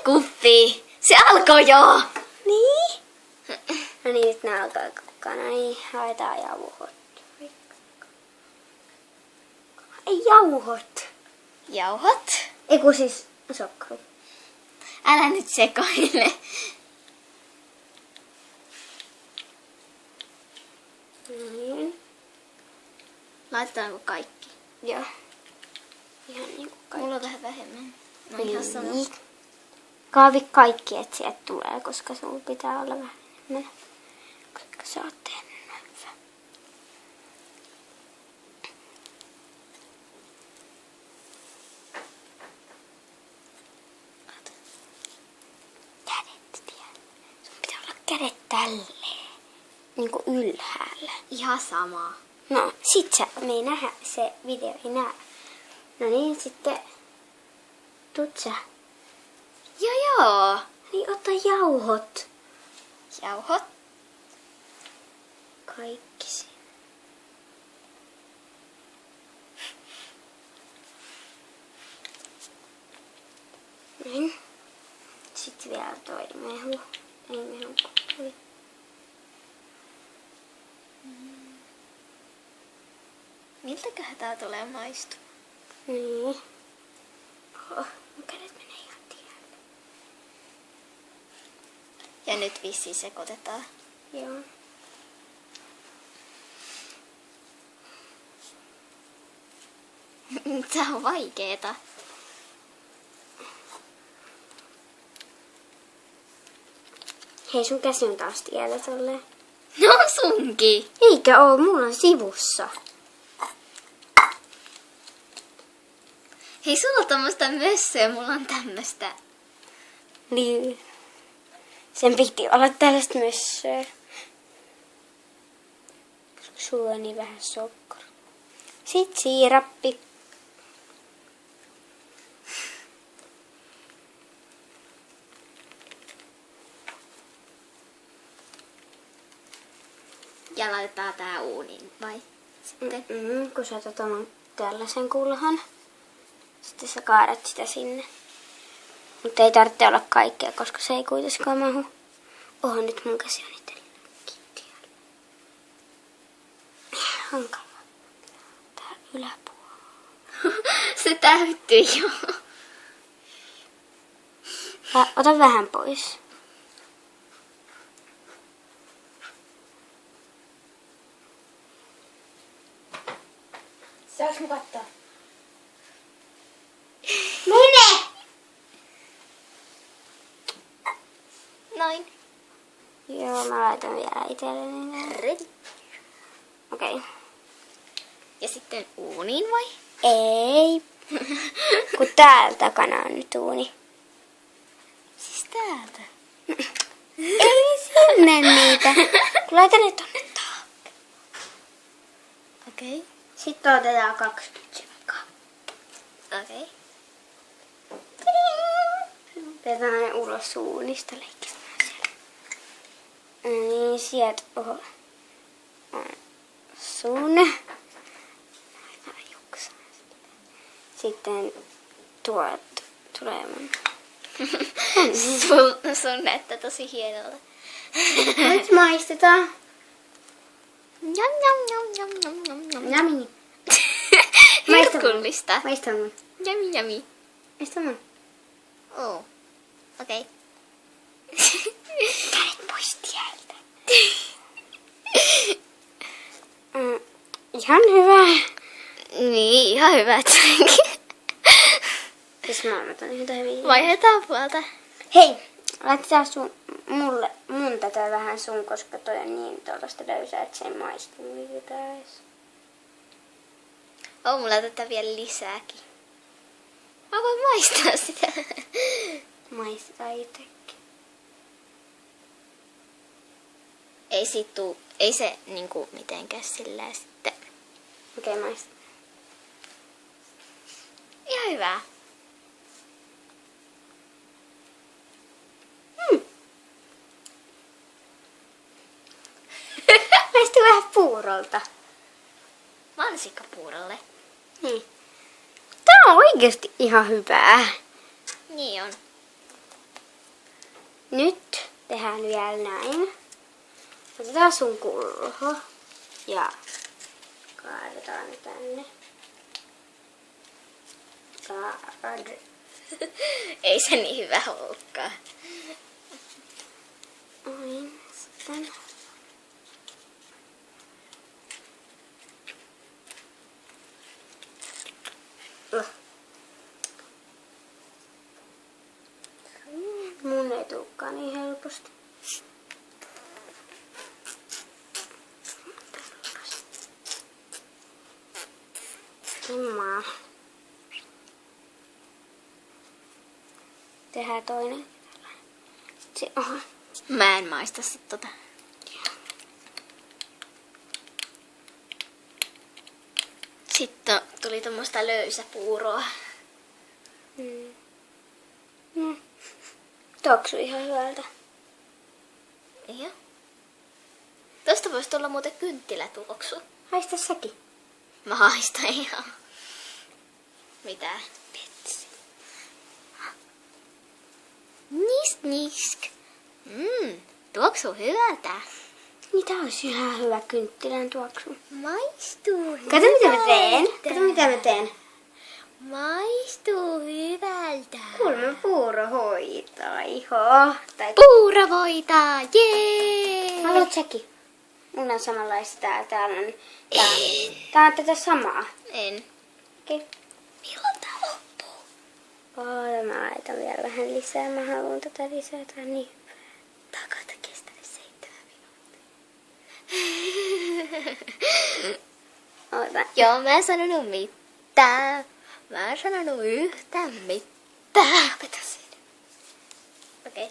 kuppi. Se alkoi jo. Niin? No niin, nyt nää alkaa kokkaa. No niin, haetaan jauhot. Ei jauhot. Jauhot. Eiku siis sokkari. Älä nyt sekoile. Niin. Laitetaanko kaikki? Joo. Ihan niinku kaikki. Mulla on vähän vähemmän. No ihan sama. Niin. Kaavi kaikki, että sieltä tulee, koska sulla pitää olla vähän enemmän. Koska sä oot tehnyt näin. Kädet tiellä. Sun pitää olla kädet tälleen. Niinku ylhäällä. Ihan sama. No, sit me ei nähdä se video, ei näe. No niin, sitten tuut sä. Joo. Niin, ota jauhot. Jauhot. Kaikki siinä. Niin. Sitten vielä toi mehu. Ei mehu kuppi. Miltäköhän tää tulee maistumaan? Niin. Oho, mun kädet menee ihan tielle. Ja nyt vissiin sekoitetaan. Joo. Tää on vaikeeta. Hei, sun käsi on taas tiellä tolleen. No sunkin. Eikä oo, mulla on sivussa. Hei, sulla on tommoista mössöä, mulla on tämmöstä. Niin. Sen piti olla tällaista mössöä. Koska sulla on niin vähän sokkora. Sitten siirappi. Ja laitetaan tää uuniin, vai? Sitten. Kun sä otat oman tällaisen kulhan. Sitten sä kaadat sitä sinne. Mutta ei tarvitse olla kaikkea, koska se ei kuitenkaan mahu. Oho, nyt mun käsi on itselleen kiintiöllä. Hankalaa. Tää yläpuolella. Se täyttyy jo. Ota vähän pois. Saanko mä katsoa? Mene! Noin. Joo, mä laitan vielä itselleni. Ready. Okei. Okay. Ja sitten uuniin vai? Ei. Kun täällä takana on nyt uuni. Siis täältä. Ei sinne niitä. Kun laitan ne tonne taa. Okei. Okay. Sitten otetaan 20 sekkaa. Okei. Okay. Otetaan ne ulos uunista leikkimään siellä. Niin, sieltä on sun. Sitten tuolta tulee mun. Sun näyttää tosi hienolta. Nyt maistetaan. Jam jam jam jam jam jam jam. Jami. Herkullista. Maista mun. Jami jami. Maista mun. Oh. Okei. Kädet pois tieltä. Ihan hyvä. Niin, ihan hyvä. Siis mä otan yhtä hyvin. Vaihdetaan puolta. Hei, laitetaan mun tätä vähän sun, koska toi on niin tuollaista löysää, että se ei maistu mitään edes. Oh, mulla tätä vielä lisääkin. Mä voin maistaa sitä. Maistetaan itsekin. Ei se niinku mitenkään sillä sitten. Okei, maistetaan. Ihan hyvä. Maistuu vähän puurolta. Mansikkapuurolle. Niin. Tää on oikeesti ihan hyvää. Niin on. Nyt tehdään vielä näin. Otetaan sun kulho ja kaadetaan tänne. Ei se niin hyvä ollutkaan. Noin, sitten. Mun ei tulekaan niin helposti. Kimmaa. Tehdään toinen. Se on. Mä en maista sit tota. Sitten tuli tommoista löysäpuuroa. Tuoksui ihan hyvältä. Joo. Tosta voisi tulla muuten kynttilätuoksu. Haista säkin. Mä haistan ihan. Mitä? Petsi. Nisk nisk. Tuoksuu hyvältä. Niin tää olisi ihan hyvä kynttilän tuoksu. Maistuu hyvältä. Kato mitä mä teen. Kato mitä mä teen. Maistuu hyvältä. Kuulemma puuro hoitaa iho. Tai Puuravoita, jee! haluat säkin? Mulla on samanlaista täällä on. Tää on tätä samaa. En. Okei. Milloin tää loppuu? Mä laitan vielä vähän lisää. Mä haluan tätä lisätä niin. Takata kestänyt 7 minuuttia. Ota. Joo, mä en sanonut mitään. Mä en sanonut yhtään mitään. Opeta siinä. Okei.